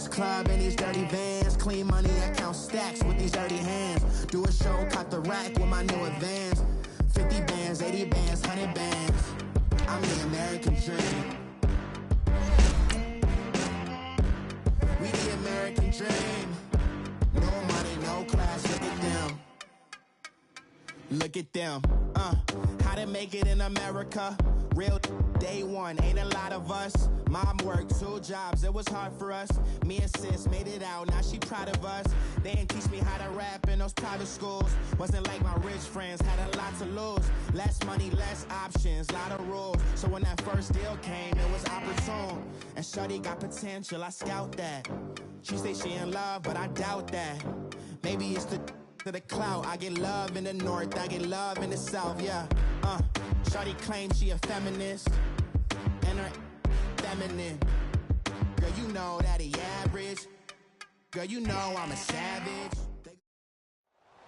Breakfast Club in these dirty vans. Clean money, I count stacks with these dirty hands. Do a show, cut the rack with my new advance. 50 bands, 80 bands, 100 bands. I'm the American dream. We the American dream. No money, no class, look at them. Look at them, how to make it in America. Real day one, ain't a lot of us. Mom worked 2 jobs, it was hard for us. Me and sis made it out, now she proud of us. They didn't teach me how to rap in those private schools. Wasn't like my rich friends, had a lot to lose. Less money, less options, lot of rules. So when that first deal came, it was opportune. And shorty got potential, I scout that. She say she in love, but I doubt that. Maybe it's the clout. I get love in the north, I get love in the south, yeah. Shorty claims she a feminist, and her feminine. Girl, you know that he average. Girl, you know I'm a savage.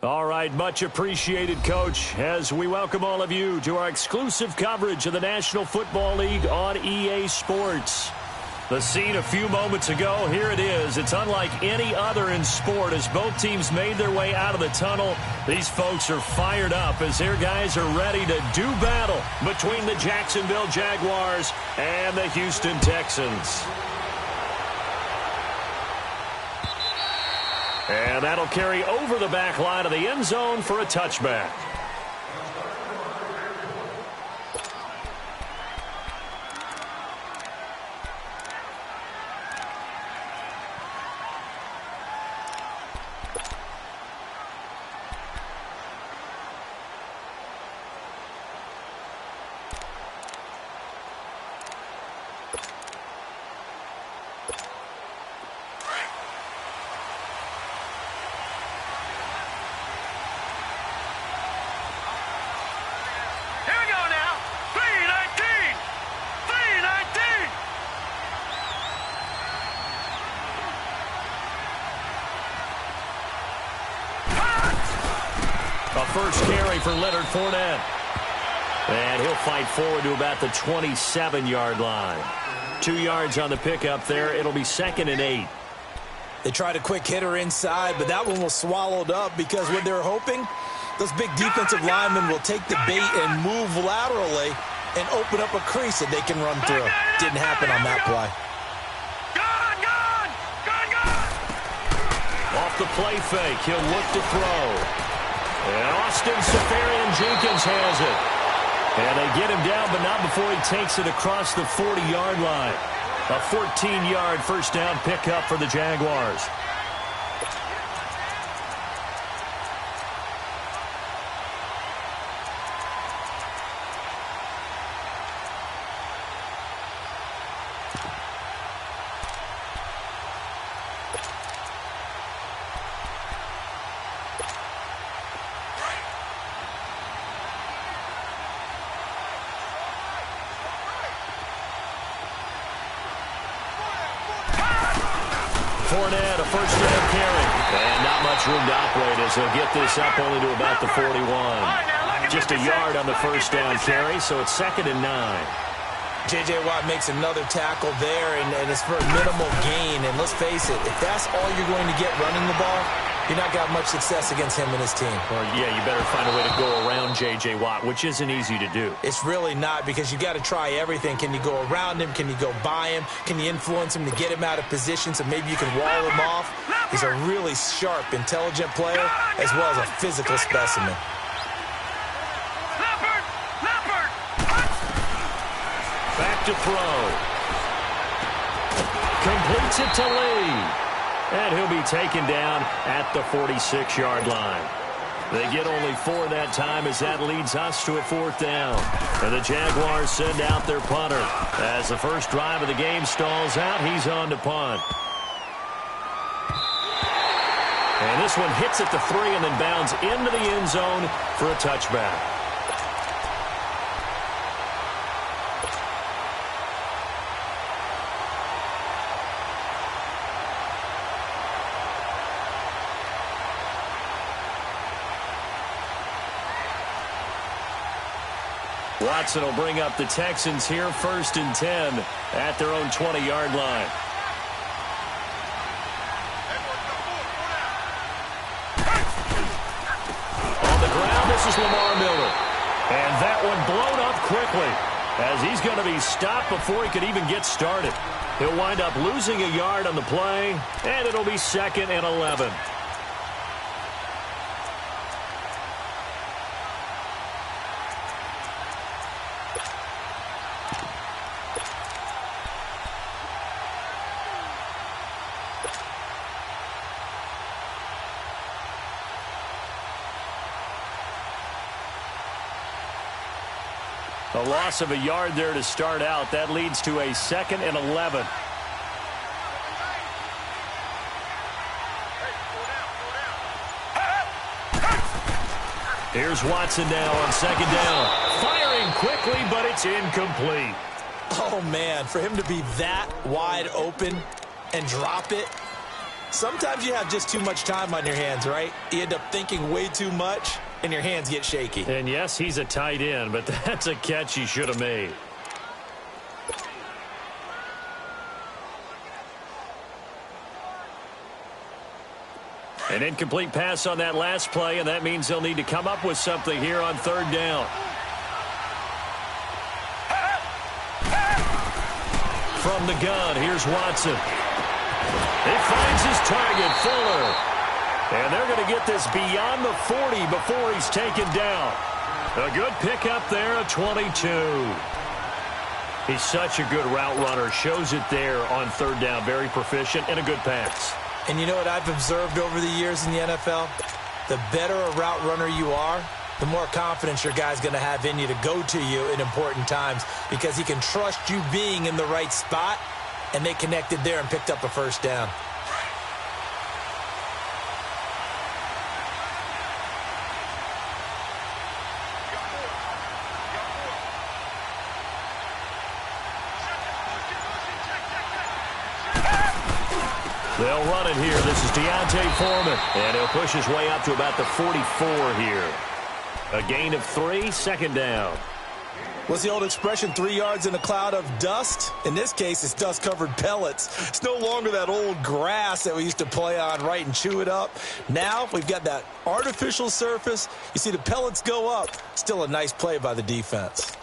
All right, much appreciated, Coach, as we welcome all of you to our exclusive coverage of the National Football League on EA Sports. The scene a few moments ago, here it is. It's unlike any other in sport as both teams made their way out of the tunnel. These folks are fired up as their guys are ready to do battle between the Jacksonville Jaguars and the Houston Texans. And that'll carry over the back line of the end zone for a touchback. First carry for Leonard Fournette. And he'll fight forward to about the 27-yard line. 2 yards on the pickup there. It'll be 2nd and 8. They tried a quick hitter inside, but that one was swallowed up because what they're hoping, those big defensive linemen will take the bait and move laterally and open up a crease that they can run through. Didn't happen on that play. Off the play fake, he'll look to throw. And Austin Seferian-Jenkins has it. And they get him down, but not before he takes it across the 40-yard line. A 14-yard first down pickup for the Jaguars. Fournette, a first down carry. And not much room to operate as he'll get this up only to about the 41. Just a yard on the first down carry, so it's 2nd and 9. J.J. Watt makes another tackle there, and it's for a minimal gain. And let's face it, if that's all you're going to get running the ball, you're not got much success against him and his team. Well, yeah, you better find a way to go around J.J. Watt, which isn't easy to do. It's really not, because you got to try everything. Can you go around him? Can you go by him? Can you influence him to get him out of position so maybe you can wall him off? He's a really sharp, intelligent player as well as a physical specimen. Back to throw. Completes it to Lee. And he'll be taken down at the 46-yard line. They get only 4 that time as that leads us to a 4th down. And the Jaguars send out their punter. As the first drive of the game stalls out, he's on to punt. And this one hits at the 3 and then bounds into the end zone for a touchback. Watson will bring up the Texans here 1st and 10 at their own 20-yard line. is Lamar Miller. And that one blown up quickly as he's going to be stopped before he could even get started. He'll wind up losing a yard on the play, and it'll be 2nd and 11. A loss of a yard there to start out. That leads to a 2nd and 11. Here's Watson now on 2nd down. Firing quickly, but it's incomplete. Oh, man, for him to be that wide open and drop it. Sometimes you have just too much time on your hands, right? You end up thinking way too much, and your hands get shaky. And yes, he's a tight end, but that's a catch he should have made. An incomplete pass on that last play, and that means they'll need to come up with something here on 3rd down. From the gun, here's Watson. He finds his target, Fuller. And they're going to get this beyond the 40 before he's taken down. A good pickup there at 22. He's such a good route runner. Shows it there on 3rd down. Very proficient and a good pass. And you know what I've observed over the years in the NFL? The better a route runner you are, the more confidence your guy's going to have in you to go to you in important times because he can trust you being in the right spot, and they connected there and picked up a 1st down. They'll run it here. This is Deontay Foreman. And he'll push his way up to about the 44 here. A gain of 3, 2nd down. What's the old expression, 3 yards in a cloud of dust? In this case, it's dust-covered pellets. It's no longer that old grass that we used to play on, right, and chew it up. Now we've got that artificial surface. You see the pellets go up. Still a nice play by the defense.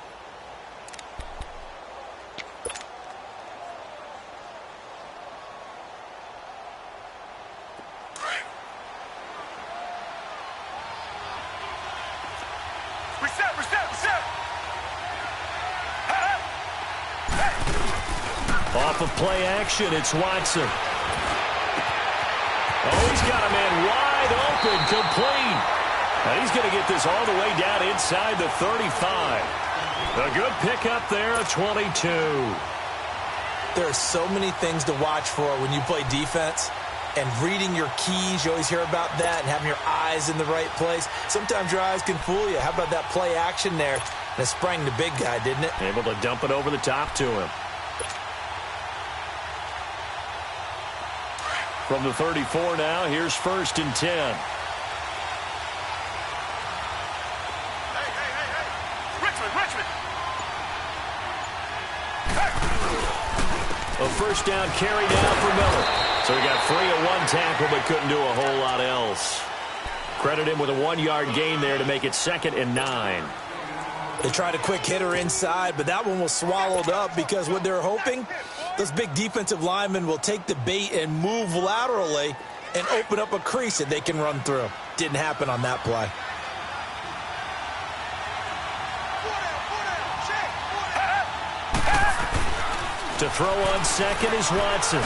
Off of play action, it's Watson. Oh, he's got a man wide open, complete. And he's going to get this all the way down inside the 35. A good pickup there at 22. There are so many things to watch for when you play defense. And reading your keys, you always hear about that, and having your eyes in the right place. Sometimes your eyes can fool you. How about that play action there? And it sprang the big guy, didn't it? Able to dump it over the top to him. From the 34 now, here's 1st and 10. Richmond. A 1st down carry down for Miller. So he got free of 1 tackle but couldn't do a whole lot else. Credit him with a 1-yard gain there to make it 2nd and 9. They tried a quick hitter inside, but that one was swallowed up because what they're hoping, those big defensive linemen will take the bait and move laterally and open up a crease that they can run through. Didn't happen on that play. To throw on 2nd is Watson.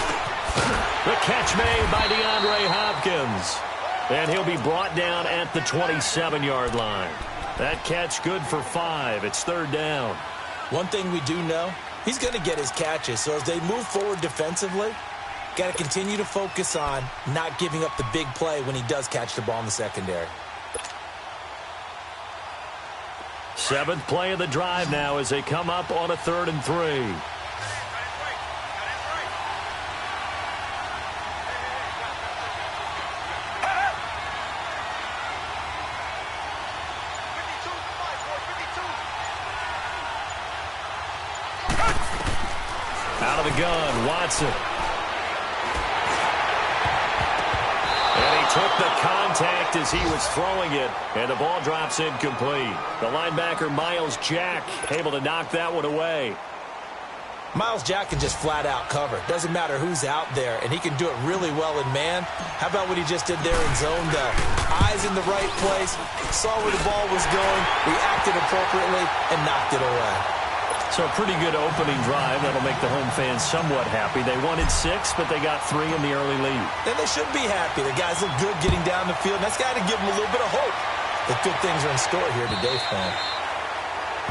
The catch made by DeAndre Hopkins. And he'll be brought down at the 27-yard line. That catch good for 5. It's 3rd down. One thing we do know, he's going to get his catches. So as they move forward defensively, got to continue to focus on not giving up the big play when he does catch the ball in the secondary. 7th play of the drive now as they come up on a 3rd and 3. Out of the gun, Watson. And he took the contact as he was throwing it, and the ball drops incomplete. The linebacker, Miles Jack, able to knock that one away. Miles Jack can just flat out cover. Doesn't matter who's out there, and he can do it really well in man. How about what he just did there in zone, though? Eyes in the right place, saw where the ball was going, reacted appropriately, and knocked it away. So a pretty good opening drive. That'll make the home fans somewhat happy. They wanted 6, but they got 3 in the early lead. And they should be happy. The guys look good getting down the field, and that's got to give them a little bit of hope that good things are in store here today for them.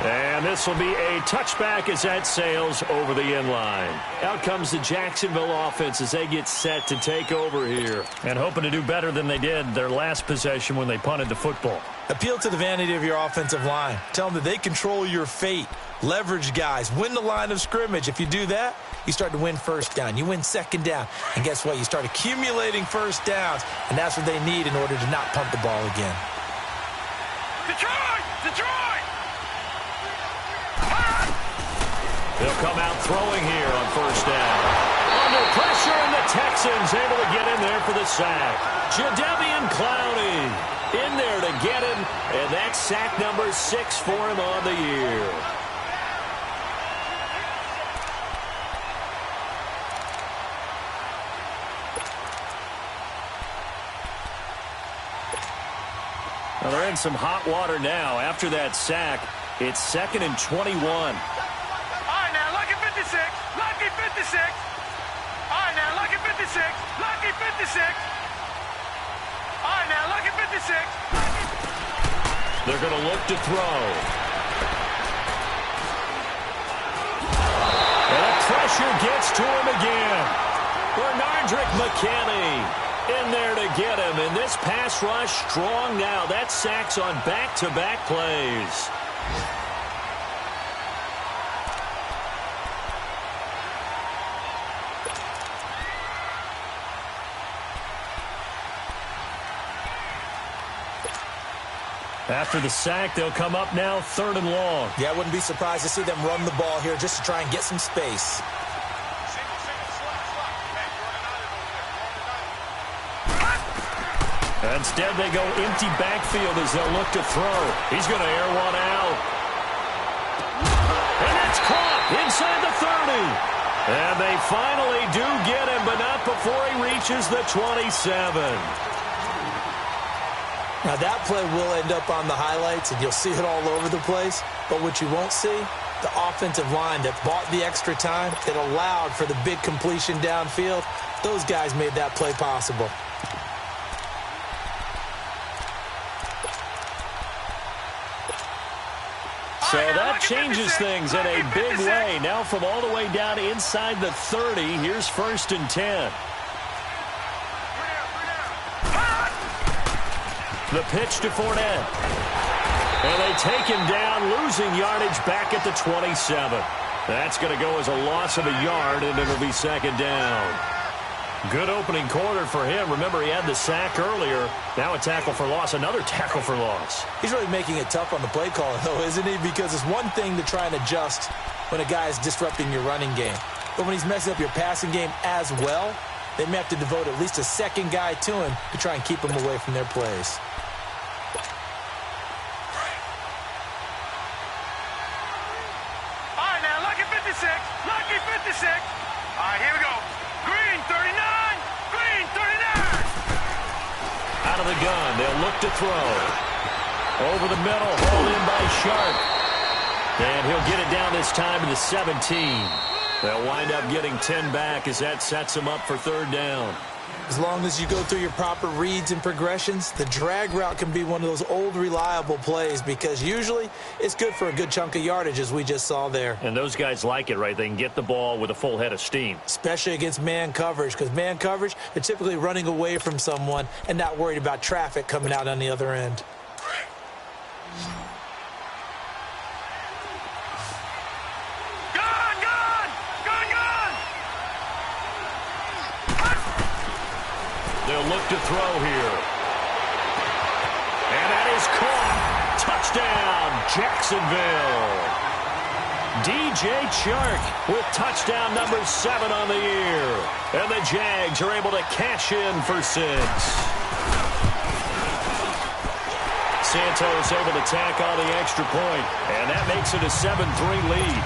And this will be a touchback as that sails over the end line. Out comes the Jacksonville offense as they get set to take over here. And hoping to do better than they did their last possession when they punted the football. Appeal to the vanity of your offensive line. Tell them that they control your fate. Leverage guys. Win the line of scrimmage. If you do that, you start to win first down. You win second down. And guess what? You start accumulating first downs. And that's what they need in order to not punt the ball again. Detroit! Detroit! They'll come out throwing here on first down. Under pressure, and the Texans able to get in there for the sack. Jadeveon Clowney in there to get him, and that's sack number 6 for him on the year. Well, they're in some hot water now. After that sack, it's 2nd and 21. Lucky 56. All right, now, lucky 56. Lucky 56. All right, now, lucky 56. They're going to look to throw. And the pressure gets to him again. Bernardrick McKinney in there to get him. And this pass rush strong now. That's sacks on back-to-back plays. After the sack, they'll come up now 3rd and long. Yeah, I wouldn't be surprised to see them run the ball here just to try and get some space. Instead, they go empty backfield as they'll look to throw. He's going to air one out. And it's caught inside the 30. And they finally do get him, but not before he reaches the 27. Now, that play will end up on the highlights, and you'll see it all over the place. But what you won't see, the offensive line that bought the extra time, that allowed for the big completion downfield, those guys made that play possible. So that changes things in a big way. Now from all the way down inside the 30, here's 1st and 10. The pitch to Fournette. And they take him down, losing yardage back at the 27. That's going to go as a loss of a yard, and it'll be 2nd down. Good opening quarter for him. Remember, he had the sack earlier. Now a tackle for loss, another tackle for loss. He's really making it tough on the play caller, though, isn't he? Because it's one thing to try and adjust when a guy is disrupting your running game. But when he's messing up your passing game as well, they may have to devote at least a second guy to him to try and keep him away from their plays. Lucky 56. All right, here we go. Green 39. Green 39. Out of the gun, they'll look to throw. Over the middle, hauled in by Sharp. And he'll get it down this time to the 17. They'll wind up getting 10 back as that sets them up for 3rd down. As long as you go through your proper reads and progressions, the drag route can be one of those old reliable plays because usually it's good for a good chunk of yardage, as we just saw there. And those guys like it, right? They can get the ball with a full head of steam. Especially against man coverage, because man coverage, they're typically running away from someone and not worried about traffic coming out on the other end. They'll look to throw here. And that is caught. Touchdown, Jacksonville. DJ Chark with touchdown number 7 on the year. And the Jags are able to cash in for 6. Santos able to tack on the extra point, and that makes it a 7-3 lead.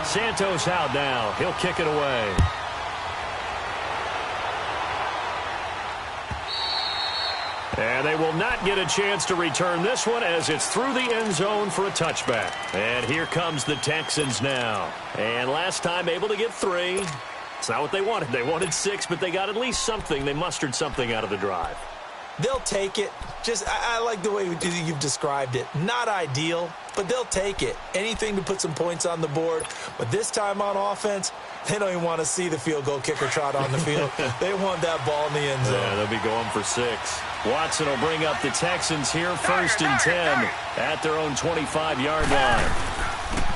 Santos out now. He'll kick it away. And they will not get a chance to return this one as it's through the end zone for a touchback. And here comes the Texans now. And last time able to get 3. It's not what they wanted. They wanted 6, but they got at least something. They mustered something out of the drive. They'll take it. I like the way you've described it. Not ideal, but they'll take it. Anything to put some points on the board. But this time on offense, they don't even want to see the field goal kicker trot on the field. They want that ball in the end zone. Yeah, they'll be going for 6. Watson will bring up the Texans here, 1st and 10 at their own 25-yard line.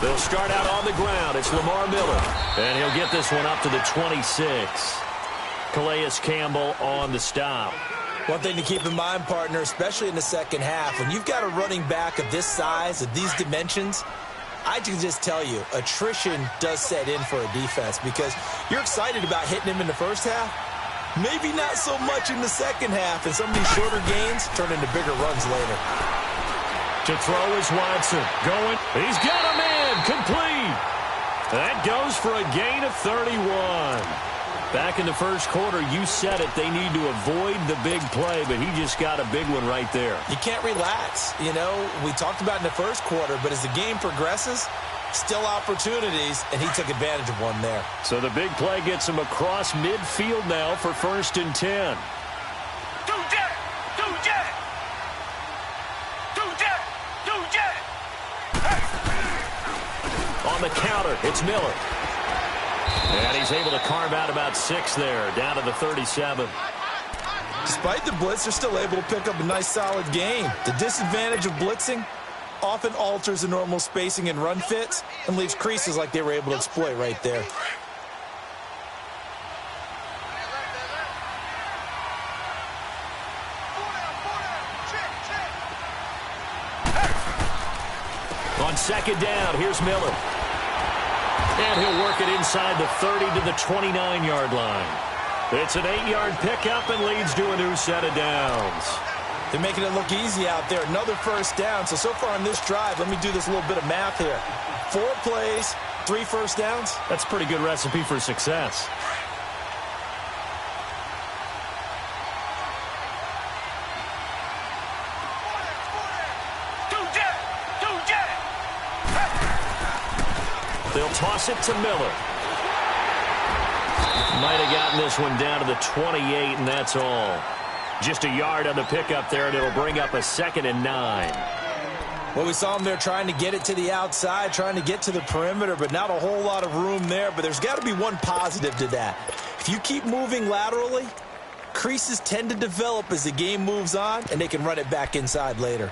They'll start out on the ground. It's Lamar Miller, and he'll get this one up to the 26. Calais Campbell on the stop. One thing to keep in mind, partner, especially in the second half, when you've got a running back of this size, of these dimensions, I can just tell you, attrition does set in for a defense because you're excited about hitting him in the first half. Maybe not so much in the second half, and some of these shorter gains turn into bigger runs later. To throw is Watson. Going. He's got a man. Complete. That goes for a gain of 31. Back in the first quarter, you said it. They need to avoid the big play, but he just got a big one right there. You can't relax. You know, we talked about in the first quarter, but as the game progresses, still opportunities, and he took advantage of one there. So the big play gets him across midfield now for 1st and 10. On the counter, it's Miller. And he's able to carve out about 6 there, down to the 37. Despite the blitz, they're still able to pick up a nice, solid gain. The disadvantage of blitzing often alters the normal spacing and run fits and leaves creases like they were able to exploit right there. On 2nd down, here's Miller. And he'll work it inside the 30 to the 29-yard line. It's an 8-yard pickup and leads to a new set of downs. They're making it look easy out there. Another 1st down. So far on this drive, let me do this little bit of math here. 4 plays, 3 1st downs. That's a pretty good recipe for success. They'll toss it to Miller. Might have gotten this one down to the 28, and that's all. Just a yard on the pickup there, and it'll bring up a 2nd and 9. Well, we saw him there trying to get it to the outside, trying to get to the perimeter, but not a whole lot of room there. But there's got to be one positive to that. If you keep moving laterally, creases tend to develop as the game moves on, and they can run it back inside later.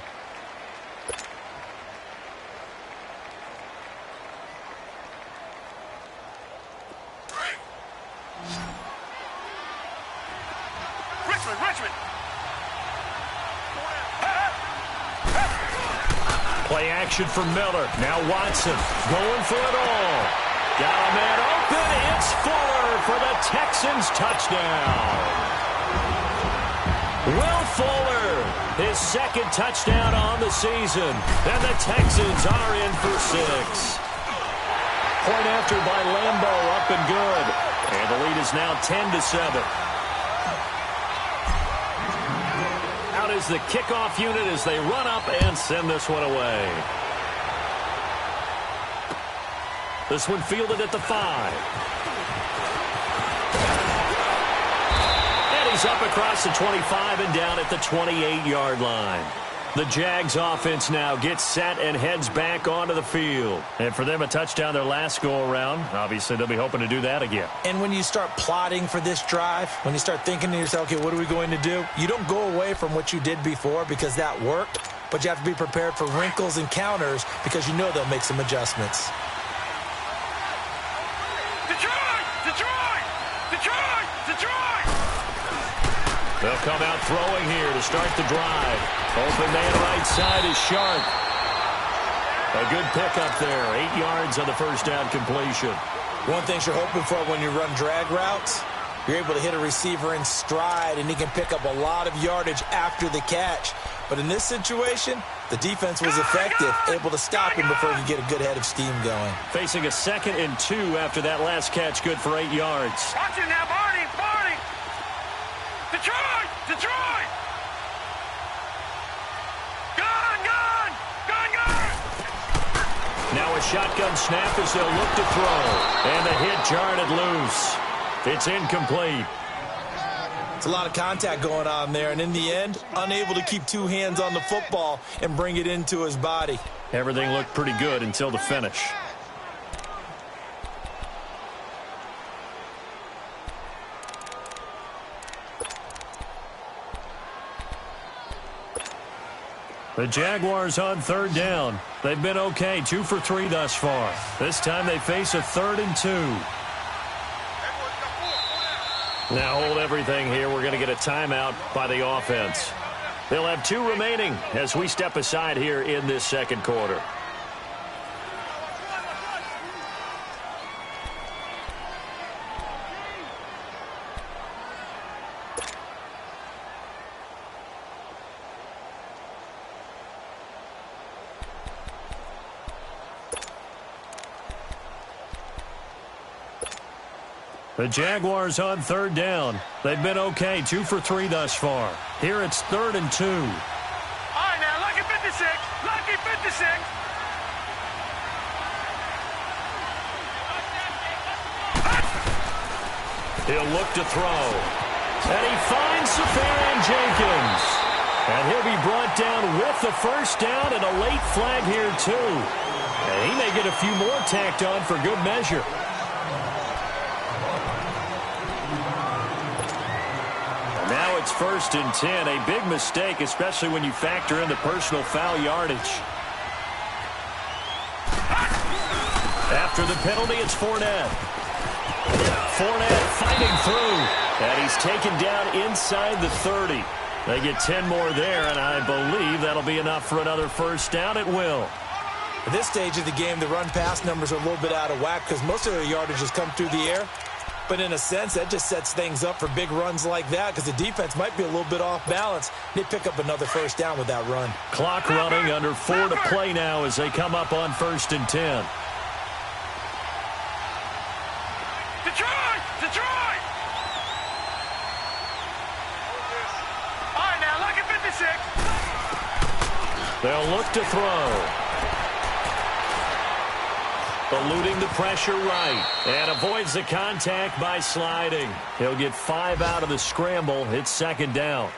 Play action for Miller. Now Watson going for it all. Got a man open. It's Fuller for the Texans touchdown. Will Fuller, his 2nd touchdown on the season. And the Texans are in for 6. Point after by Lambeau, up and good. And the lead is now 10-7. Out is the kickoff unit as they run up and send this one away. This one fielded at the 5. And he's up across the 25 and down at the 28-yard line. The Jags offense now gets set and heads back onto the field. And for them, a touchdown their last go-around. Obviously, they'll be hoping to do that again. And when you start plotting for this drive, when you start thinking to yourself, okay, what are we going to do? You don't go away from what you did before because that worked, but you have to be prepared for wrinkles and counters because you know they'll make some adjustments. They'll come out throwing here to start the drive. Open man right side is Sharp. A good pickup there. 8 yards on the 1st down completion. One thing you're hoping for when you run drag routes, you're able to hit a receiver in stride, and he can pick up a lot of yardage after the catch. But in this situation, the defense was effective, able to stop him before he could get a good head of steam going. Facing a 2nd and 2 after that last catch, good for 8 yards. Watch it now, Barney, Barney! Detroit! Detroit! Gun, gun! Gun, gun! Now a shotgun snap as they'll look to throw. And the hit jarred it loose. It's incomplete. It's a lot of contact going on there, and in the end, unable to keep 2 hands on the football and bring it into his body. Everything looked pretty good until the finish. The Jaguars on 3rd down. They've been okay, 2 for 3 thus far. This time they face a 3rd and 2. Now hold everything here. We're going to get a timeout by the offense. They'll have 2 remaining as we step aside here in this 2nd quarter. The Jaguars on 3rd down. They've been okay, 2 for 3 thus far. Here it's 3rd and 2. All right, now, lucky 56. Lucky 56. He'll look to throw. And he finds Safarian Jenkins. And he'll be brought down with the first down and a late flag here, too. And he may get a few more tacked on for good measure. Now it's 1st and 10. A big mistake, especially when you factor in the personal foul yardage. After the penalty, it's Fournette. Fournette fighting through. And he's taken down inside the 30. They get 10 more there, and I believe that'll be enough for another first down. It will. At this stage of the game, the run-pass numbers are a little bit out of whack because most of their yardage has come through the air. But in a sense, that just sets things up for big runs like that because the defense might be a little bit off balance. They pick up another first down with that run. Clock running, under 4 to play now as they come up on 1st and 10. Detroit! Detroit! All right, now, lucky 56. They'll look to throw. Eluding the pressure right. And avoids the contact by sliding. He'll get 5 out of the scramble. It's 2nd down.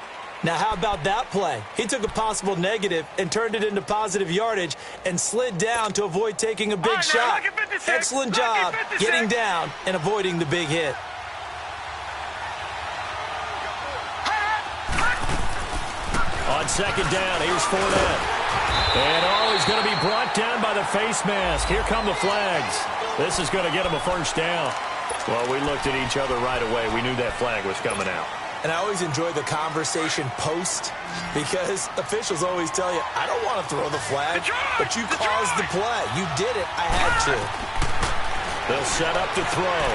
Now, how about that play? He took a possible negative and turned it into positive yardage and slid down to avoid taking a big shot. Excellent job getting down and avoiding the big hit. On 2nd down, here's Fournette. And he's going to be brought down by the face mask. Here come the flags. This is going to get him a first down. Well, we looked at each other right away. We knew that flag was coming out. And I always enjoy the conversation post because officials always tell you, I don't want to throw the flag, but you caused the play. You did it. I had to. They'll set up to throw.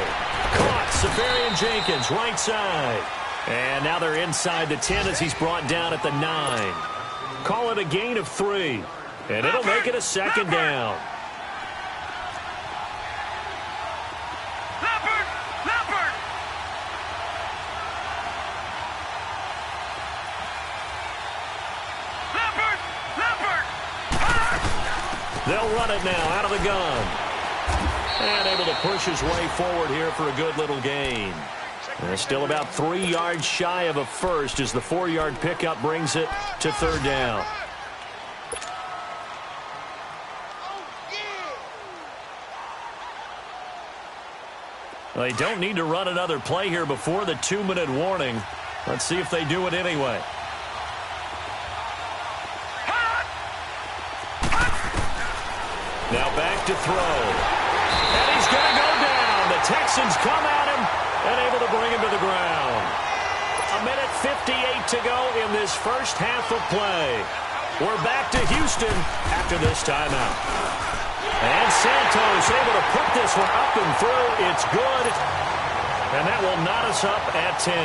Caught. Safarian Jenkins, right side. And now they're inside the 10 as he's brought down at the 9. Call it a gain of 3. And it'll make it a 2nd down. They'll run it now out of the gun. And able to push his way forward here for a good little gain. And still about 3 yards shy of a first as the 4-yard pickup brings it to 3rd down. They don't need to run another play here before the 2-minute warning. Let's see if they do it anyway. Now back to throw. And he's going to go down. The Texans come at him and able to bring him to the ground. 1:58 to go in this first half of play. We're back to Houston after this timeout. And Santos able to put this one up and through. It's good. And that will knot us up at 10.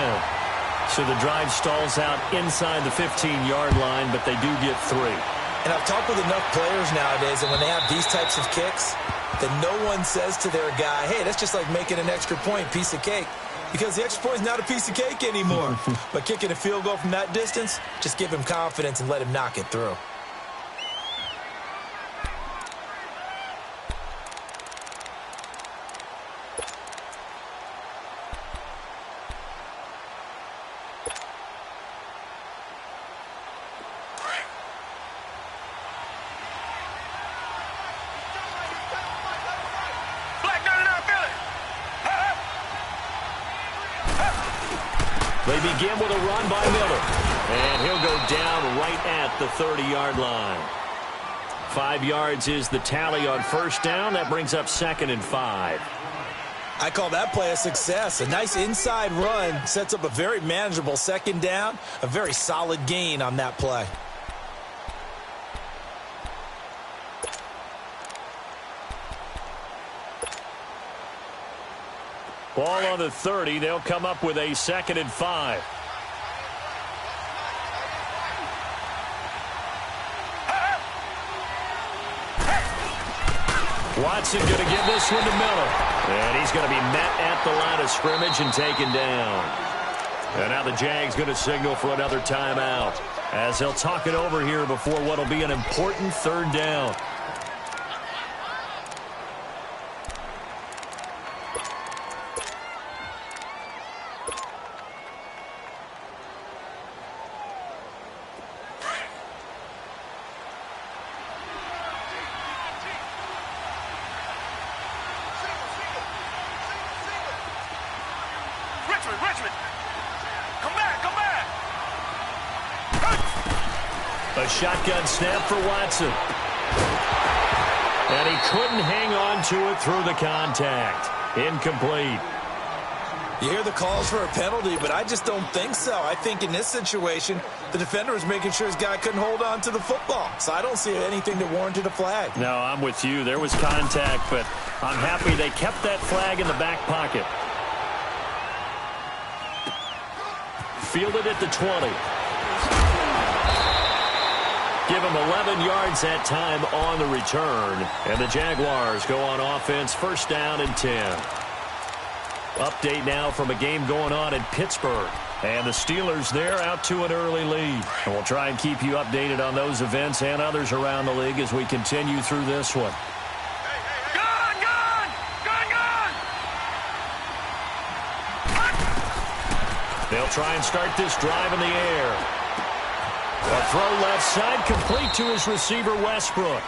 So the drive stalls out inside the 15-yard line, but they do get 3. And I've talked with enough players nowadays, and when they have these types of kicks, that no one says to their guy, hey, that's just like making an extra point, piece of cake. Because the extra point is not a piece of cake anymore. But kicking a field goal from that distance, just give him confidence and let him knock it through. They begin with a run by Miller. And he'll go down right at the 30-yard line. 5 yards is the tally on first down. That brings up 2nd and 5. I call that play a success. A nice inside run sets up a very manageable 2nd down. A very solid gain on that play. Ball on the 30. They'll come up with a 2nd and 5. Watson going to give this one to Miller. And he's going to be met at the line of scrimmage and taken down. And now the Jags going to signal for another timeout as they'll talk it over here before what will be an important 3rd down. A shotgun snap for Watson. And he couldn't hang on to it through the contact. Incomplete. You hear the calls for a penalty, but I just don't think so. I think in this situation, the defender was making sure his guy couldn't hold on to the football. So I don't see anything that warranted a flag. No, I'm with you. There was contact, but I'm happy they kept that flag in the back pocket. Fielded at the 20. Give him 11 yards that time on the return. And the Jaguars go on offense, 1st down and 10. Update now from a game going on in Pittsburgh. And the Steelers there out to an early lead. And we'll try and keep you updated on those events and others around the league as we continue through this one. Gun! Gun! Gun! Gun! They'll try and start this drive in the air. A throw left side, complete to his receiver, Westbrook.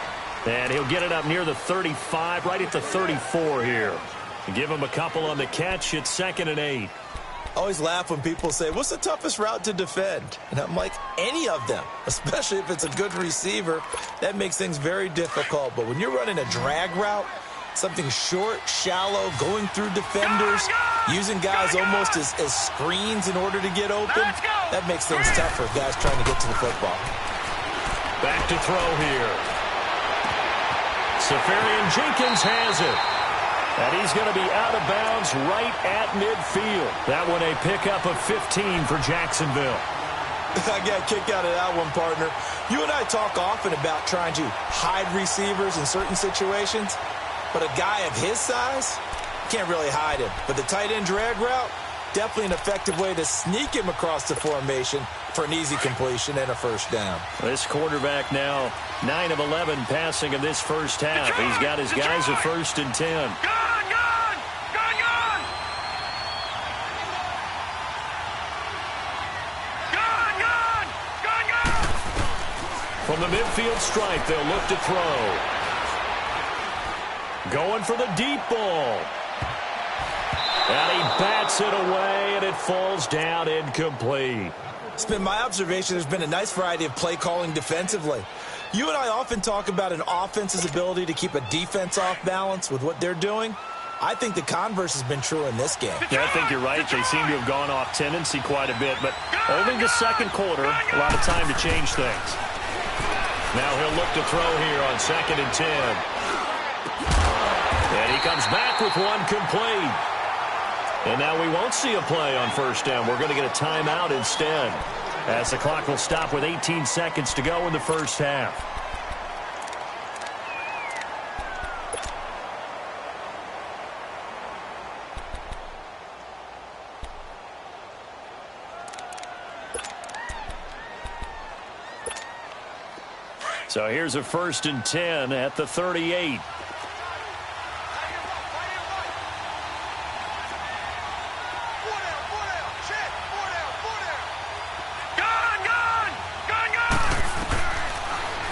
And he'll get it up near the 35, right at the 34 here. Give him a couple on the catch. It's 2nd and 8. I always laugh when people say, what's the toughest route to defend? And I'm like, any of them, especially if it's a good receiver. That makes things very difficult. But when you're running a drag route, something short, shallow, going through defenders, using guys almost as screens in order to get open, that makes things tough for guys trying to get to the football. Back to throw here. Safarian Jenkins has it. And he's going to be out of bounds right at midfield. That one a pickup of 15 for Jacksonville. I got a kick out of that one, partner. You and I talk often about trying to hide receivers in certain situations. But a guy of his size, can't really hide him. But the tight end drag route, definitely an effective way to sneak him across the formation for an easy completion and a 1st down. This quarterback now 9 of 11 passing in this first half. He's got his guys a 1st and 10. Gun! Gun! Gun! Gun! Gun! Gun! Gun! Gun! From the midfield stripe, they'll look to throw. Going for the deep ball. And he bats it away, and it falls down incomplete. It's been my observation there's been a nice variety of play calling defensively. You and I often talk about an offense's ability to keep a defense off balance with what they're doing. I think the converse has been true in this game. Yeah, I think you're right. They seem to have gone off tendency quite a bit, but only the 2nd quarter, a lot of time to change things. Now he'll look to throw here on 2nd and 10. He comes back with one complete. And now we won't see a play on first down. We're going to get a timeout instead, as the clock will stop with 18 seconds to go in the first half. So here's a 1st and 10 at the 38.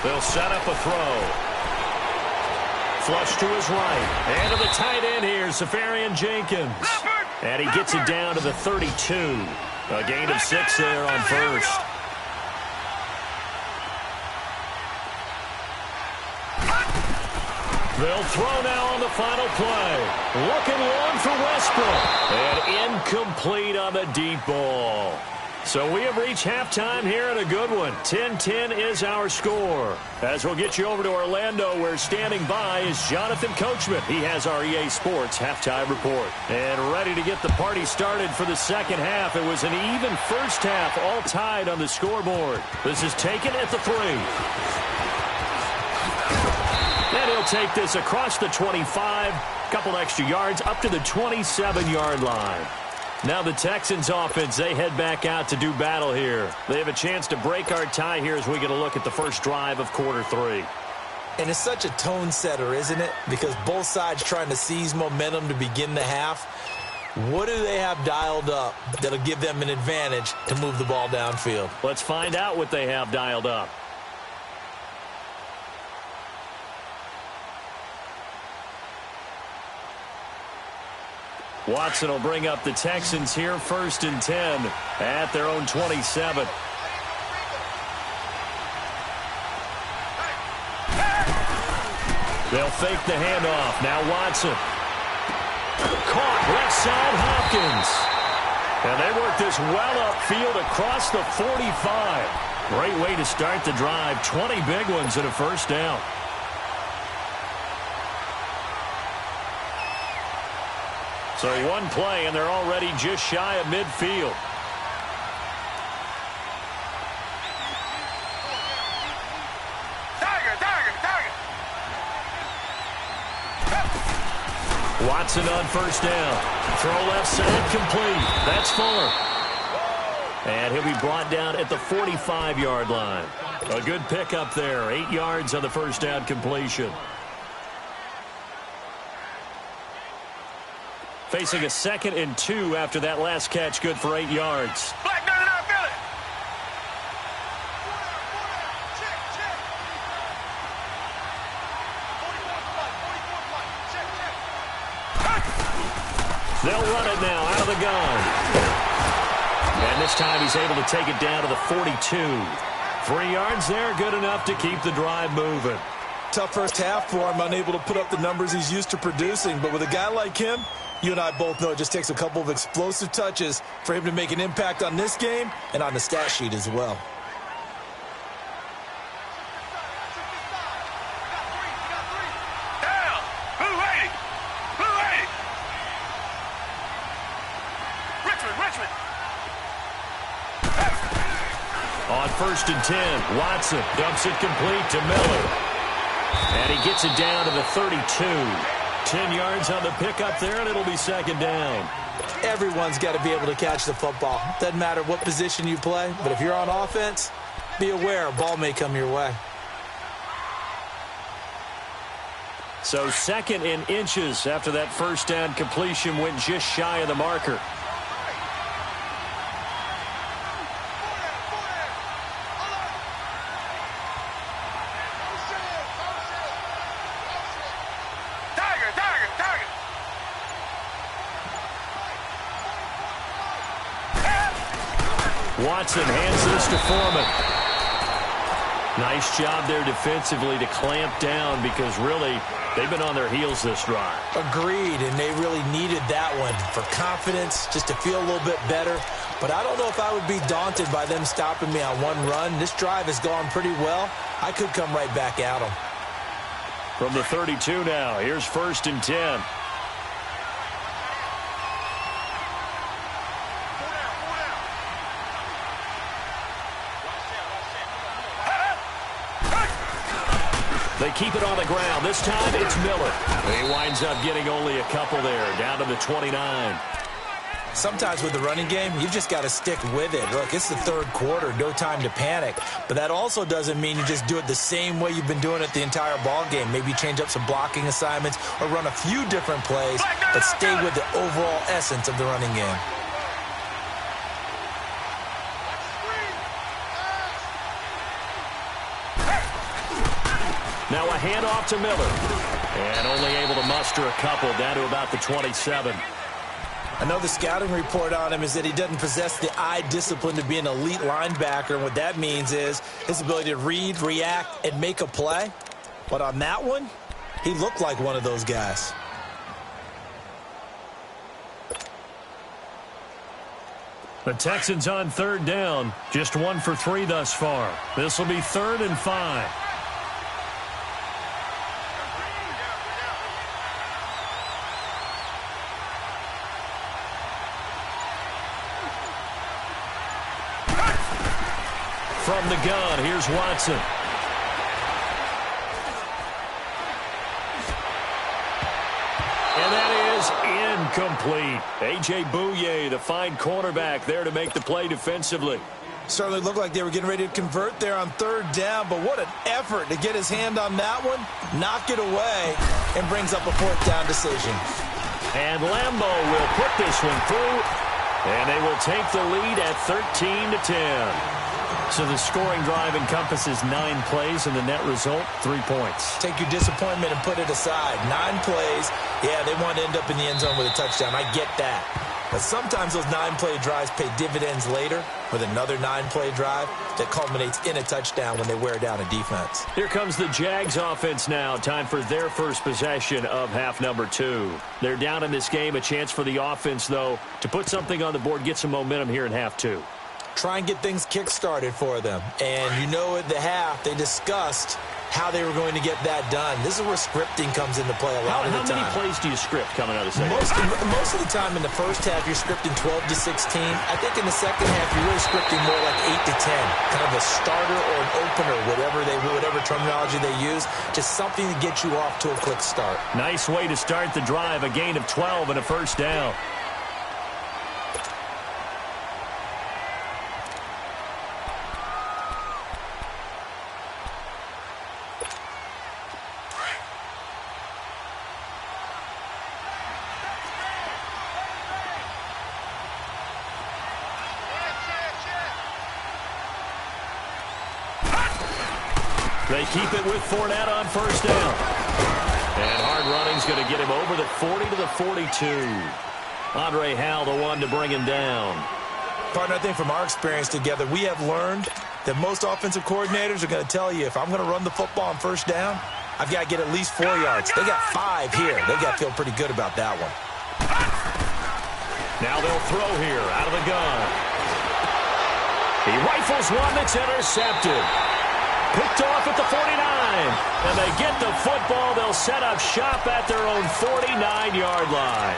They'll set up a throw. Flush to his right. And to the tight end here, Safarian Jenkins. And he gets it down to the 32. A gain of 6 there on first. They'll throw now on the final play. Looking long for Westbrook. And incomplete on the deep ball. So we have reached halftime here in a good one. 10-10 is our score. As we'll get you over to Orlando, where standing by is Jonathan Coachman. He has our EA Sports halftime report. And ready to get the party started for the second half. It was an even first half, all tied on the scoreboard. This is taken at the 3. And he'll take this across the 25. Couple extra yards up to the 27-yard line. Now the Texans offense, they head back out to do battle here. They have a chance to break our tie here as we get a look at the first drive of quarter 3. And it's such a tone setter, isn't it? Because both sides trying to seize momentum to begin the half. What do they have dialed up that'll give them an advantage to move the ball downfield? Let's find out what they have dialed up. Watson will bring up the Texans here, 1st and 10 at their own 27. They'll fake the handoff. Now Watson. Caught left side, Hopkins. And they work this well upfield across the 45. Great way to start the drive. 20 big ones and a first down. So one play, and they're already just shy of midfield. Watson on first down. Throw left side complete. That's Fuller. And he'll be brought down at the 45-yard line. A good pickup there. 8 yards on the first down completion. Facing a 2nd and 2 after that last catch, good for 8 yards. Black, no, I feel it. They'll run it now out of the gun. And this time he's able to take it down to the 42. 3 yards there, good enough to keep the drive moving. Tough first half for him, unable to put up the numbers he's used to producing. But with a guy like him, you and I both know it just takes a couple of explosive touches for him to make an impact on this game and on the stat sheet as well. Down. Who ready? Who ready? Richmond. On 1st and 10, Watson dumps it complete to Miller. And he gets it down to the 32. 10 yards on the pickup there, and it'll be 2nd down. Everyone's got to be able to catch the football. Doesn't matter what position you play, but if you're on offense, be aware a ball may come your way. So 2nd and inches after that first down completion went just shy of the marker. Watson hands this to Foreman. Nice job there defensively to clamp down because really they've been on their heels this drive. Agreed, and they really needed that one for confidence, just to feel a little bit better. But I don't know if I would be daunted by them stopping me on one run. This drive has gone pretty well. I could come right back at them. From the 32 now, here's 1st and 10. They keep it on the ground. This time it's Miller. He winds up getting only a couple there, down to the 29. Sometimes with the running game, you've just got to stick with it. Look, it's the third quarter, no time to panic. But that also doesn't mean you just do it the same way you've been doing it the entire ball game. Maybe change up some blocking assignments or run a few different plays, but stay with the overall essence of the running game. Now a handoff to Miller. And only able to muster a couple, down to about the 27. I know the scouting report on him is that he doesn't possess the eye discipline to be an elite linebacker. And what that means is his ability to read, react, and make a play. But on that one, he looked like one of those guys. The Texans on third down. Just 1 for 3 thus far. This will be 3rd and 5. From the gun, here's Watson. And that is incomplete. A.J. Bouye, the fine cornerback, there to make the play defensively. Certainly looked like they were getting ready to convert there on third down, but what an effort to get his hand on that one, knock it away, and brings up a 4th down decision. And Lambo will put this one through, and they will take the lead at 13-10. So the scoring drive encompasses 9 plays, and the net result, 3 points. Take your disappointment and put it aside. 9 plays. Yeah, they want to end up in the end zone with a touchdown. I get that. But sometimes those 9-play drives pay dividends later with another 9-play drive that culminates in a touchdown when they wear down a defense. Here comes the Jags offense now. Time for their first possession of half number 2. They're down in this game. A chance for the offense, though, to put something on the board, get some momentum here in half 2. Try and get things kick-started for them. And you know at the half, they discussed how they were going to get that done. This is where scripting comes into play a lot of the time. How many plays do you script coming out of the second? Most of the time in the first half, you're scripting 12 to 16. I think in the second half, you're really scripting more like 8 to 10. Kind of a starter or an opener, whatever terminology they use. Just something to get you off to a quick start. Nice way to start the drive. A gain of 12 and a first down. They keep it with Fournette on first down. And hard running's going to get him over the 40 to the 42. Andre Hal, the one to bring him down. Partner, I think from our experience together, we have learned that most offensive coordinators are going to tell you, if I'm going to run the football on first down, I've got to get at least 4 yards. They got 5 here. They've got to feel pretty good about that one. Now they'll throw here out of the gun. He rifles one that's intercepted. Picked off at the 49. And they get the football. They'll set up shop at their own 49-yard line.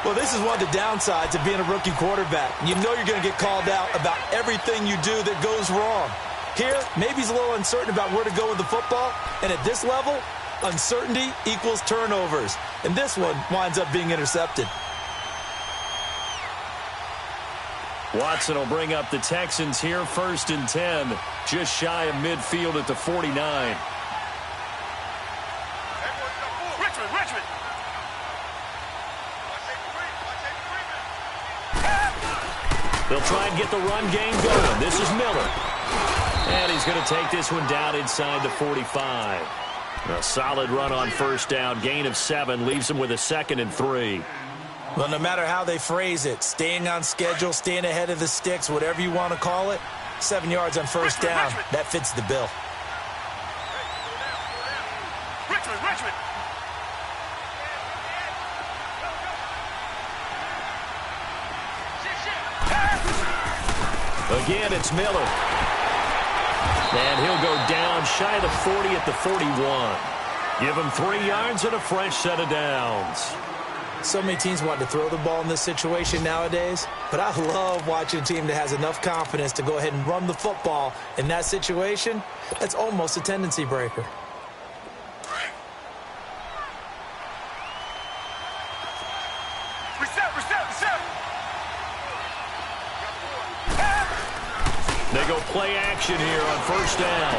Well, this is one of the downsides of being a rookie quarterback. You know you're going to get called out about everything you do that goes wrong. Here, maybe he's a little uncertain about where to go with the football. And at this level, uncertainty equals turnovers. And this one winds up being intercepted. Watson will bring up the Texans here, 1st and 10, just shy of midfield at the 49. Richmond. They'll try and get the run game going. This is Miller. And he's going to take this one down inside the 45. A solid run on first down. Gain of 7 leaves him with a 2nd and 3. Well, no matter how they phrase it, staying on schedule, staying ahead of the sticks, whatever you want to call it, 7 yards on first down, that fits the bill. Richmond. Again, it's Miller. And he'll go down shy of the 40 at the 41. Give him 3 yards and a fresh set of downs. So many teams want to throw the ball in this situation nowadays, but I love watching a team that has enough confidence to go ahead and run the football in that situation. That's almost a tendency breaker. They go play action here on first down.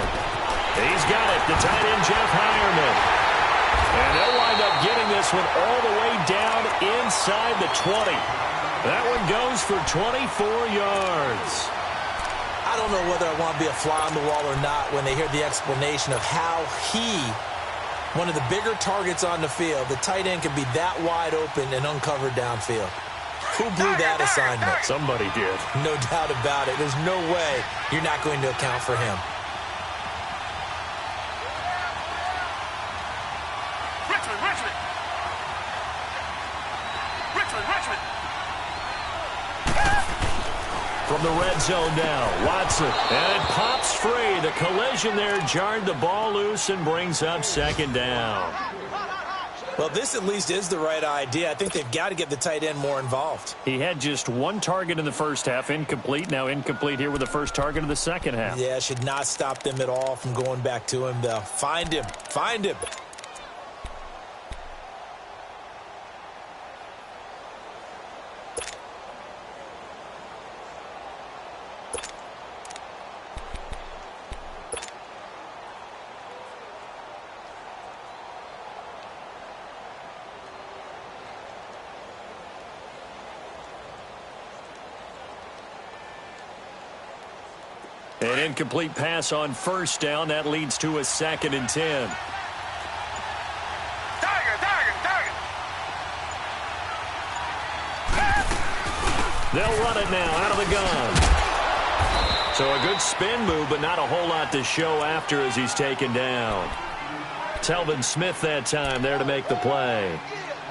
He's got it, the tight end, Jeff Heuerman. And they'll wind up getting this one all the way down inside the 20. That one goes for 24 yards. I don't know whether I want to be a fly on the wall or not when they hear the explanation of how one of the bigger targets on the field, the tight end can be that wide open and uncovered downfield. Who blew that assignment? Somebody did. No doubt about it. There's no way you're not going to account for him. From the red zone now, Watson. And it pops free. The collision there jarred the ball loose and brings up second down. Well, this at least is the right idea. I think they've got to get the tight end more involved. He had just one target in the first half, incomplete. Now incomplete here with the first target of the second half. Yeah, should not stop them at all from going back to him, though. Find him. Find him. An incomplete pass on first down. That leads to a 2nd and 10. They'll run it now out of the gun. So a good spin move, but not a whole lot to show after as he's taken down. Telvin Smith that time there to make the play.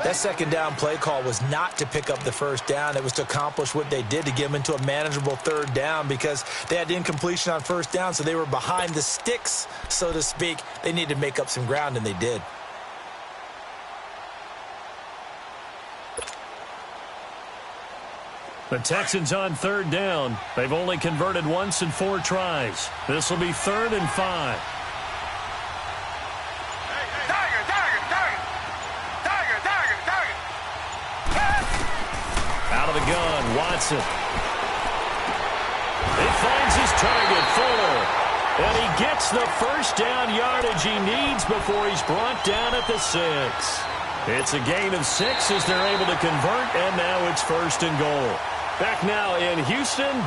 That second down play call was not to pick up the first down. It was to accomplish what they did, to get them into a manageable third down, because they had incompletion on first down, so they were behind the sticks, so to speak. They needed to make up some ground, and they did. The Texans on third down. They've only converted once in 4 tries. This will be 3rd and 5. Out of the gun, Watson. He finds his target, Fuller. And he gets the first down yardage he needs before he's brought down at the 6. It's a gain of 6 as they're able to convert, and now it's 1st and goal. Back now in Houston.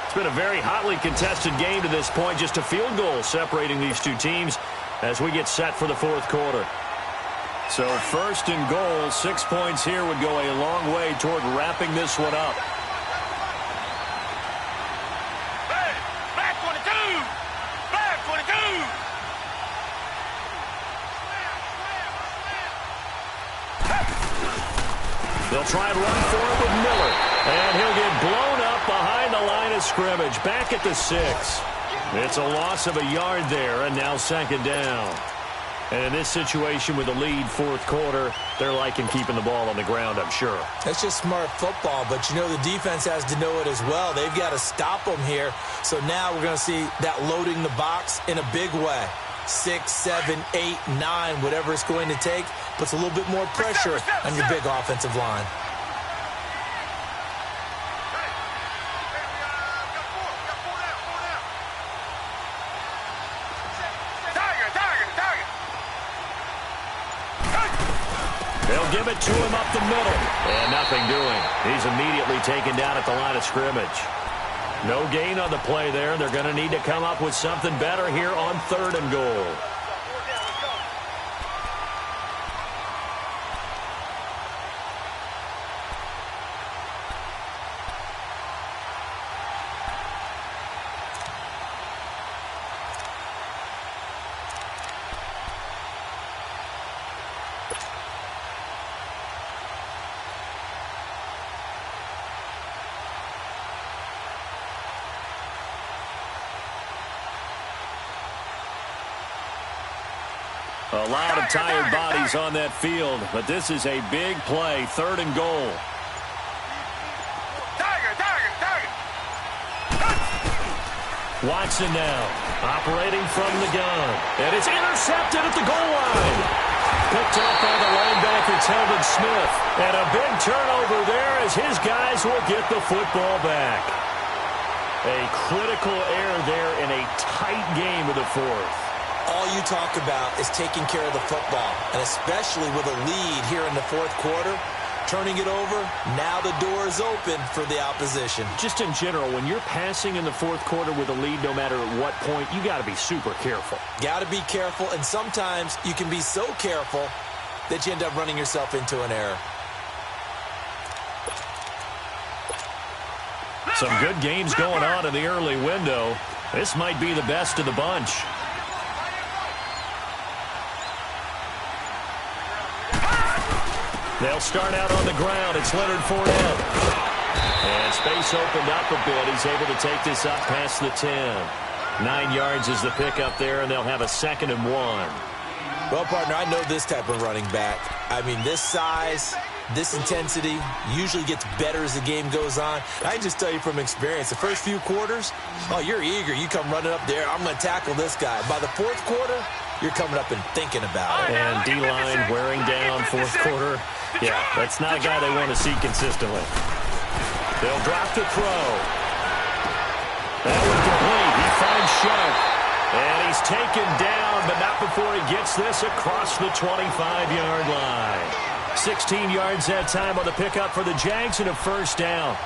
It's been a very hotly contested game to this point. Just a field goal separating these two teams as we get set for the 4th quarter. So 1st and goal, 6 points here would go a long way toward wrapping this one up. Black 22! Black 22! They'll try and run for it with Miller. And he'll get blown up behind the line of scrimmage. Back at the 6. It's a loss of a yard there, and now 2nd down. And in this situation with the lead 4th quarter, they're liking keeping the ball on the ground, I'm sure. That's just smart football, but you know the defense has to know it as well. They've got to stop them here. So now we're going to see that loading the box in a big way. 6, 7, 8, 9, whatever it's going to take, puts a little bit more pressure on your big offensive line. They'll give it to him up the middle. And nothing doing. He's immediately taken down at the line of scrimmage. No gain on the play there. They're going to need to come up with something better here on 3rd and goal. A lot of tired bodies on that field, but this is a big play, 3rd and goal. Watson now, operating from the gun. And it's intercepted at the goal line. Picked up by the linebacker, Telvin Smith. And a big turnover there as his guys will get the football back. A critical error there in a tight game of the fourth. All you talk about is taking care of the football, and especially with a lead here in the fourth quarter, turning it over, now the door is open for the opposition. Just in general, when you're passing in the fourth quarter with a lead, no matter at what point, you got to be super careful. Got to be careful, and sometimes you can be so careful that you end up running yourself into an error. Some good games going on in the early window. This might be the best of the bunch. They'll start out on the ground. It's Leonard Fournette. And space opened up a bit. He's able to take this up past the 10. 9 yards is the pickup there, and they'll have a 2nd and 1. Well, partner, I know this type of running back. I mean, this size, this intensity usually gets better as the game goes on. I can just tell you from experience, the first few quarters, oh, you're eager. You come running up there, I'm going to tackle this guy. By the fourth quarter, you're coming up and thinking about it. And D-line wearing down fourth quarter. Yeah, that's not a guy they want to see consistently. They'll drop the throw. That was complete. He finds Sharp. And he's taken down, but not before he gets this across the 25-yard line. 16 yards that time on the pickup for the Jags and a first down.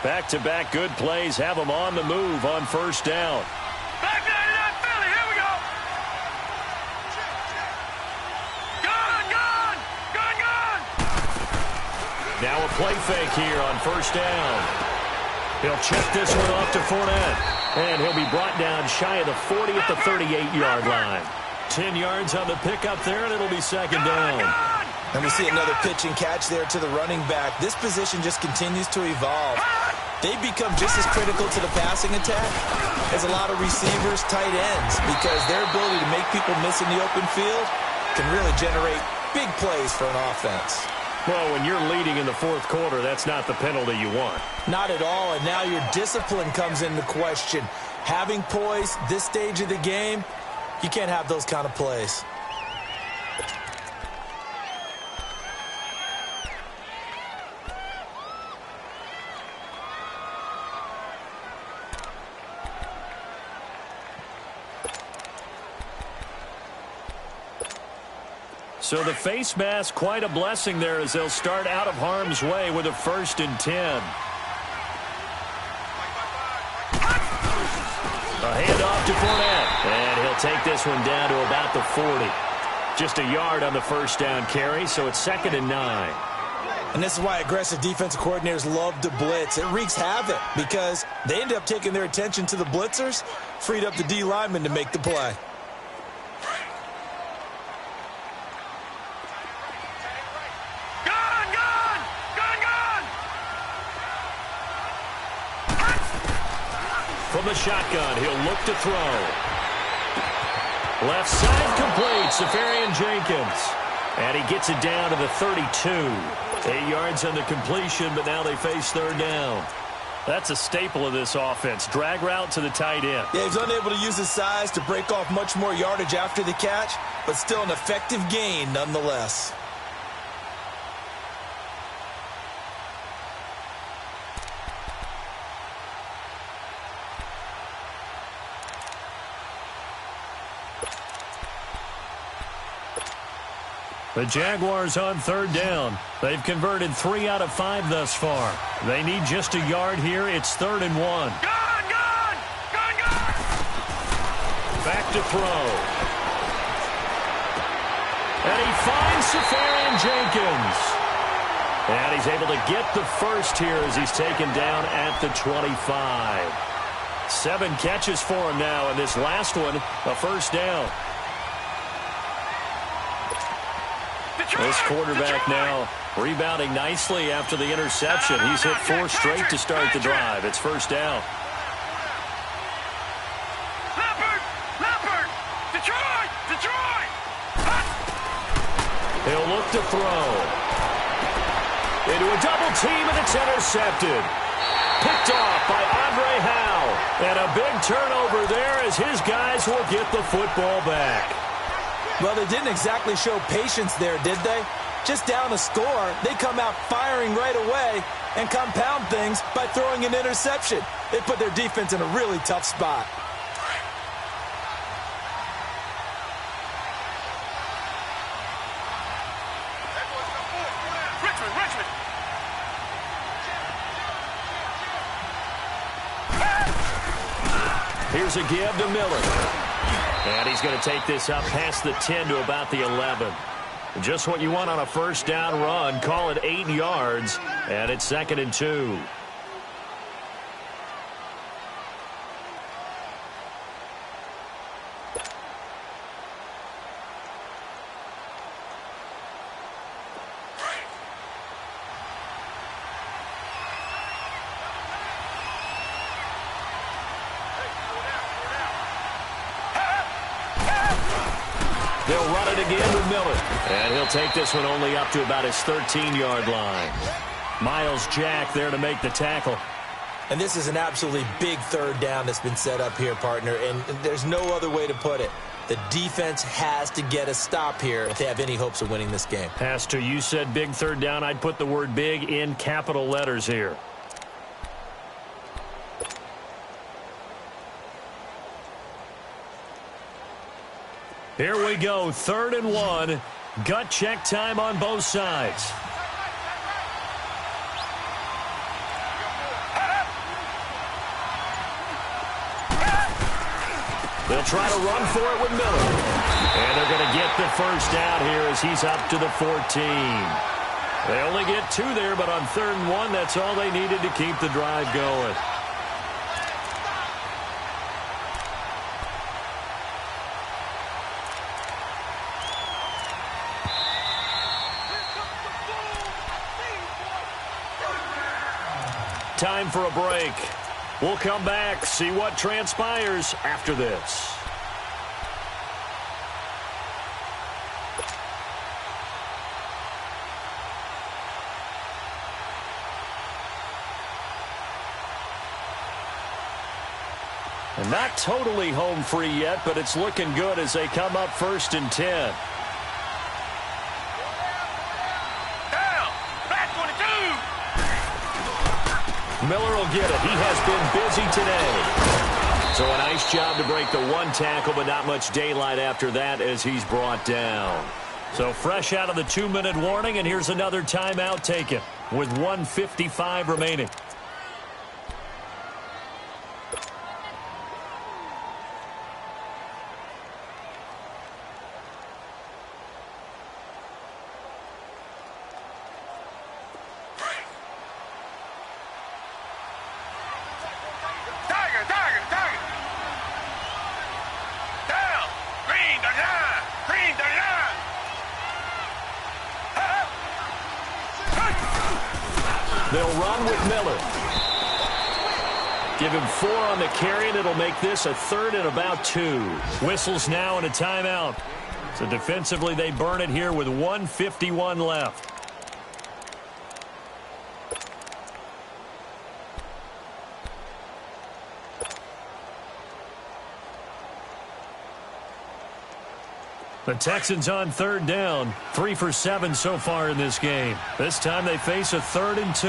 Back-to-back good plays have them on the move on first down. Back 99 Philly, here we go. Gun. Now a play fake here on first down. He'll check this one off to Fournette. And he'll be brought down shy of the 40 at the 38-yard line. 10 yards on the pickup there, and it'll be second down. And we see another pitch and catch there to the running back. This position just continues to evolve. They become just as critical to the passing attack as a lot of receivers, tight ends, because their ability to make people miss in the open field can really generate big plays for an offense. Well, when you're leading in the fourth quarter, that's not the penalty you want. Not at all, and now your discipline comes into question. Having poise this stage of the game, you can't have those kind of plays. So the face mask, quite a blessing there as they'll start out of harm's way with a 1st and 10. A handoff to Fournette. And he'll take this one down to about the 40. Just a yard on the first down carry, so it's 2nd and 9. And this is why aggressive defensive coordinators love to blitz. It wreaks havoc because they end up taking their attention to the blitzers, freed up the D lineman to make the play. From the shotgun, he'll look to throw. Left side complete, Safarian Jenkins. And he gets it down to the 32. 8 yards on the completion, but now they face third down. That's a staple of this offense. Drag route to the tight end. Yeah, he's unable to use his size to break off much more yardage after the catch, but still an effective gain nonetheless. The Jaguars on third down. They've converted 3 out of 5 thus far. They need just a yard here. It's 3rd and 1. Gun! Back to throw. And he finds Safarian Jenkins. And he's able to get the first here as he's taken down at the 25. 7 catches for him now, and this last one, a first down. This quarterback now rebounding nicely after the interception. He's hit 4 straight to start the drive. It's first down. Leopard! Detroit! He'll look to throw. Into a double team, and it's intercepted. Picked off by Andre Howe. And a big turnover there as his guys will get the football back. Well, they didn't exactly show patience there, did they? just down a score, they come out firing right away and compound things by throwing an interception. They put their defense in a really tough spot. Here's a give to Miller. And he's going to take this up past the 10 to about the 11. Just what you want on a first down run. Call it 8 yards, and it's 2nd and 2. They'll run it again with Miller. And he'll take this one only up to about his 13-yard line. Miles Jack there to make the tackle. And this is an absolutely big third down that's been set up here, partner, and there's no other way to put it. The defense has to get a stop here if they have any hopes of winning this game. Pastor, you said big third down. I'd put the word big in capital letters here. Here we go, 3rd and 1. Gut check time on both sides. They'll try to run for it with Miller. And they're going to get the first down here as he's up to the 14. They only get 2 there, but on 3rd and 1, that's all they needed to keep the drive going. Time for a break. We'll come back, see what transpires after this. And not totally home free yet, but it's looking good as they come up 1st and 10. Miller will get it. He has been busy today. So a nice job to break the 1 tackle, but not much daylight after that as he's brought down. So fresh out of the 2-minute warning, and here's another timeout taken with 1:55 remaining. They'll run with Miller. Give him 4 on the carry, and it'll make this a 3rd and about 2. Whistles now and a timeout. So defensively, they burn it here with 1:51 left. The Texans on 3rd down, 3 for 7 so far in this game. This time they face a 3rd and 2.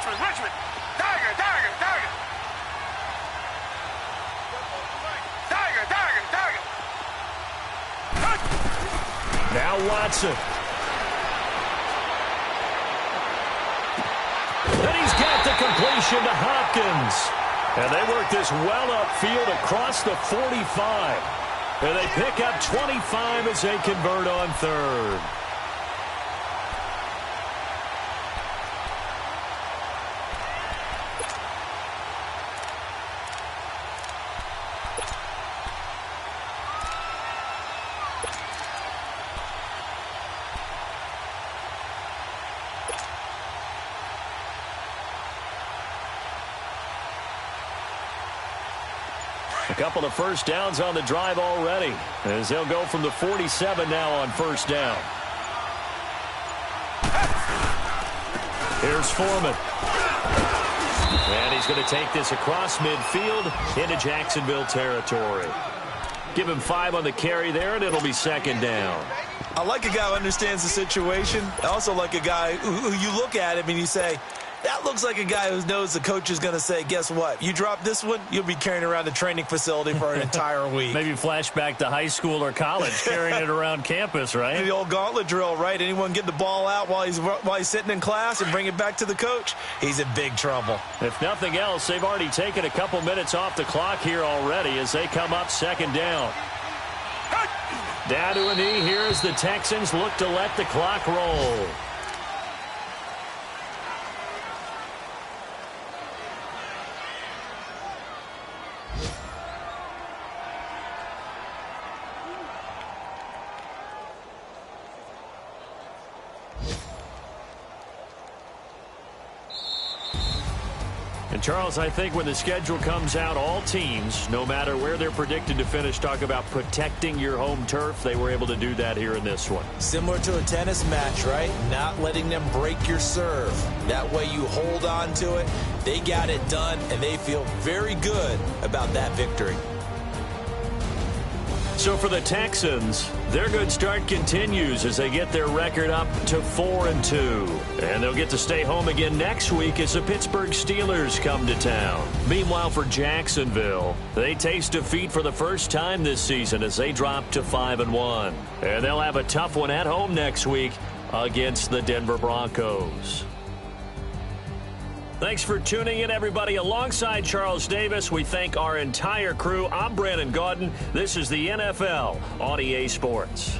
Richmond. Tiger. Now Watson. And he's got the completion to Hopkins. And they work this well upfield across the 45. And they pick up 25 as they convert on 3rd. A couple of first downs on the drive already, as they'll go from the 47 now on 1st down. Here's Foreman. And he's going to take this across midfield into Jacksonville territory. Give him 5 on the carry there, and it'll be second down. I like a guy who understands the situation. I also like a guy who you look at him and you say, that looks like a guy who knows the coach is going to say, guess what? You drop this one, you'll be carrying around the training facility for an entire week. Maybe flashback to high school or college, carrying it around campus, right? The old gauntlet drill, right? Anyone get the ball out while he's sitting in class and bring it back to the coach, he's in big trouble. If nothing else, they've already taken a couple minutes off the clock here already as they come up second down. Down to a knee here as the Texans look to let the clock roll. And Charles, I think when the schedule comes out, all teams, no matter where they're predicted to finish, talk about protecting your home turf. They were able to do that here in this one. Similar to a tennis match, right? Not letting them break your serve. That way you hold on to it. They got it done, and they feel very good about that victory. So for the Texans, their good start continues as they get their record up to 4-2. And they'll get to stay home again next week as the Pittsburgh Steelers come to town. Meanwhile, for Jacksonville, they taste defeat for the first time this season as they drop to 5-1. And they'll have a tough one at home next week against the Denver Broncos. Thanks for tuning in, everybody. Alongside Charles Davis, we thank our entire crew. I'm Brandon Gaudin. This is the NFL on EA Sports.